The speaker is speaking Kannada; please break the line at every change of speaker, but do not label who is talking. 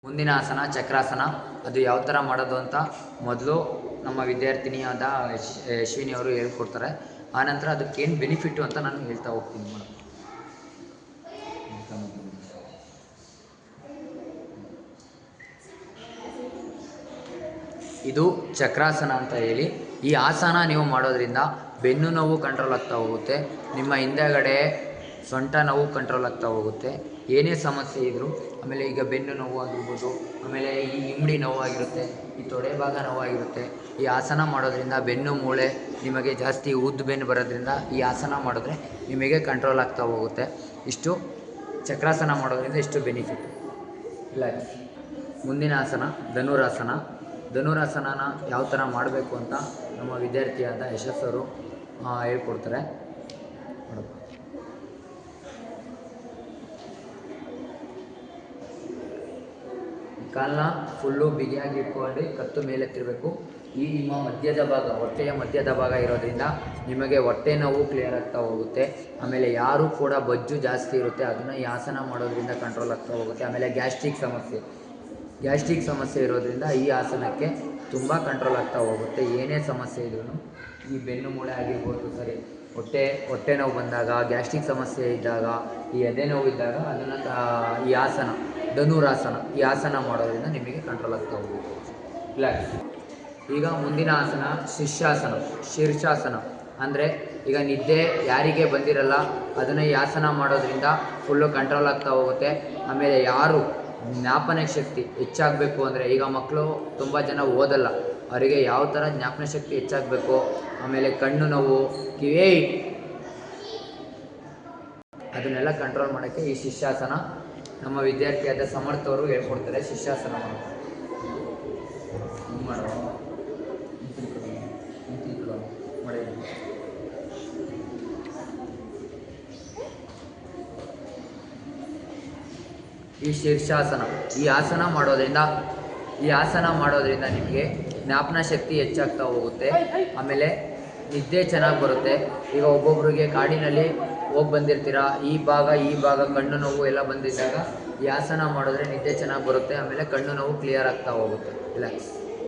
ಮುಂದಿನ ಆಸನ ಚಕ್ರಾಸನ. ಅದು ಯಾವ ಥರ ಮಾಡೋದು ಅಂತ ಮೊದಲು ನಮ್ಮ ವಿದ್ಯಾರ್ಥಿನಿಯಾದ ಅಶ್ವಿನಿ ಅವರು ಹೇಳ್ಕೊಡ್ತಾರೆ. ಆನಂತರ ಅದಕ್ಕೇನು ಬೆನಿಫಿಟ್ಟು ಅಂತ ನಾನು ಹೇಳ್ತಾ ಹೋಗ್ತೀನಿ ಮೇಡಮ್. ಇದು ಚಕ್ರಾಸನ ಅಂತ ಹೇಳಿ. ಈ ಆಸನ ನೀವು ಮಾಡೋದ್ರಿಂದ ಬೆನ್ನು ನೋವು ಕಂಟ್ರೋಲ್ ಆಗ್ತಾ ಹೋಗುತ್ತೆ, ನಿಮ್ಮ ಹಿಂದೆಗಡೆ ಸೊಂಟ ನೋವು ಕಂಟ್ರೋಲ್ ಆಗ್ತಾ ಹೋಗುತ್ತೆ. ಏನೇ ಸಮಸ್ಯೆ ಇದ್ದರೂ, ಆಮೇಲೆ ಈಗ ಬೆನ್ನು ನೋವು ಆಗಿರ್ಬೋದು, ಆಮೇಲೆ ಈ ಹಿಂಬಡಿ ನೋವಾಗಿರುತ್ತೆ, ಈ ತೊಡೆ ಭಾಗ ನೋವಾಗಿರುತ್ತೆ. ಈ ಆಸನ ಮಾಡೋದ್ರಿಂದ ಬೆನ್ನು ಮೂಳೆ ನಿಮಗೆ ಜಾಸ್ತಿ ಉದ್ದು ಬೆನ್ನು ಬರೋದ್ರಿಂದ ಈ ಆಸನ ಮಾಡಿದ್ರೆ ನಿಮಗೆ ಕಂಟ್ರೋಲ್ ಆಗ್ತಾ ಹೋಗುತ್ತೆ. ಇಷ್ಟು ಚಕ್ರಾಸನ ಮಾಡೋದ್ರಿಂದ ಇಷ್ಟು ಬೆನಿಫಿಟ್ ಇಲ್ಲ. ಮುಂದಿನ ಆಸನ ಧನುರಾಸನ. ಧನುರಾಸನನ ಯಾವ ಥರ ಮಾಡಬೇಕು ಅಂತ ನಮ್ಮ ವಿದ್ಯಾರ್ಥಿಯಾದ ಯಶಸ್ಸವರು ಹೇಳ್ಕೊಡ್ತಾರೆ. ಕಾಲನ್ನ ಫುಲ್ಲು ಬಿಗಿಯಾಗಿ ಇಟ್ಕೊಂಡು ಕತ್ತು ಮೇಲೆತ್ತಿರಬೇಕು. ಈ ನಿಮ್ಮ ಮಧ್ಯದ ಭಾಗ, ಹೊಟ್ಟೆಯ ಮಧ್ಯದ ಭಾಗ ಇರೋದ್ರಿಂದ ನಿಮಗೆ ಹೊಟ್ಟೆ ನೋವು ಕ್ಲಿಯರ್ ಆಗ್ತಾ ಹೋಗುತ್ತೆ. ಆಮೇಲೆ ಯಾರು ಕೂಡ ಬೊಜ್ಜು ಜಾಸ್ತಿ ಇರುತ್ತೆ ಅದನ್ನು ಈ ಆಸನ ಮಾಡೋದ್ರಿಂದ ಕಂಟ್ರೋಲ್ ಆಗ್ತಾ ಹೋಗುತ್ತೆ. ಆಮೇಲೆ ಗ್ಯಾಸ್ಟ್ರಿಕ್ ಸಮಸ್ಯೆ ಇರೋದ್ರಿಂದ ಈ ಆಸನಕ್ಕೆ ತುಂಬ ಕಂಟ್ರೋಲ್ ಆಗ್ತಾ ಹೋಗುತ್ತೆ. ಏನೇ ಸಮಸ್ಯೆ ಇದ್ರೂ, ಈ ಬೆನ್ನು ಮೂಳೆ ಆಗಿರ್ಬೋದು, ಸರಿ ಹೊಟ್ಟೆ ನೋವು ಬಂದಾಗ, ಗ್ಯಾಸ್ಟ್ರಿಕ್ ಸಮಸ್ಯೆ ಇದ್ದಾಗ, ಈ ಎದೆ ನೋವು ಇದ್ದಾಗ ಅದನ್ನು ಈ ಆಸನ ಧನುರಾಸನ ಈ ಆಸನ ಮಾಡೋದ್ರಿಂದ ನಿಮಗೆ ಕಂಟ್ರೋಲ್ ಆಗ್ತಾ ಹೋಗುತ್ತೆ. ರಿಲ್ಯಾಕ್ಸ್. ಈಗ ಮುಂದಿನ ಆಸನ ಶೀರ್ಷಾಸನ. ಅಂದರೆ ಈಗ ನಿದ್ದೆ ಯಾರಿಗೆ ಬಂದಿರಲ್ಲ ಅದನ್ನು ಈ ಆಸನ ಮಾಡೋದ್ರಿಂದ ಫುಲ್ಲು ಕಂಟ್ರೋಲ್ ಆಗ್ತಾ ಹೋಗುತ್ತೆ. ಆಮೇಲೆ ಯಾರು ಜ್ಞಾಪನ ಶಕ್ತಿ ಹೆಚ್ಚಾಗಬೇಕು ಅಂದರೆ, ಈಗ ಮಕ್ಕಳು ತುಂಬ ಜನ ಓದಲ್ಲ, ಅವರಿಗೆ ಯಾವ ಥರ ಜ್ಞಾಪನ ಶಕ್ತಿ ಹೆಚ್ಚಾಗಬೇಕು, ಆಮೇಲೆ ಕಣ್ಣು ನೋವು, ಕಿವಿ, ಅದನ್ನೆಲ್ಲ ಕಂಟ್ರೋಲ್ ಮಾಡೋಕ್ಕೆ ಈ ಶಿಷ್ಯಾಸನ ನಮ್ಮ ವಿದ್ಯಾರ್ಥಿಯಾದ ಸಮರ್ಥ ಅವರು ಹೇಳ್ಕೊಡ್ತಾರೆ. ಶಿಷ್ಯಾಸನ ಈ ಶೀರ್ಷಾಸನ ಈ ಆಸನ ಮಾಡೋದ್ರಿಂದ ನಿಮಗೆ ಜ್ಞಾಪನ ಶಕ್ತಿ ಹೆಚ್ಚಾಗ್ತಾ ಹೋಗುತ್ತೆ. ಆಮೇಲೆ ನಿದ್ದೆ ಚೆನ್ನಾಗಿ ಬರುತ್ತೆ. ಈಗ ಒಬ್ಬೊಬ್ರಿಗೆ ಕಾಡಿನಲ್ಲಿ ಹೋಗಿ ಬಂದಿರ್ತೀರ, ಈ ಭಾಗ ಕಣ್ಣು ನೋವು ಎಲ್ಲ ಬಂದಿದ್ದಾಗ ಈ ಆಸನ ಮಾಡಿದ್ರೆ ನಿದ್ದೆ ಚೆನ್ನಾಗಿ ಬರುತ್ತೆ. ಆಮೇಲೆ ಕಣ್ಣು ನೋವು ಕ್ಲಿಯರ್ ಆಗ್ತಾ ಹೋಗುತ್ತೆ. ರಿಲ್ಯಾಕ್ಸ್.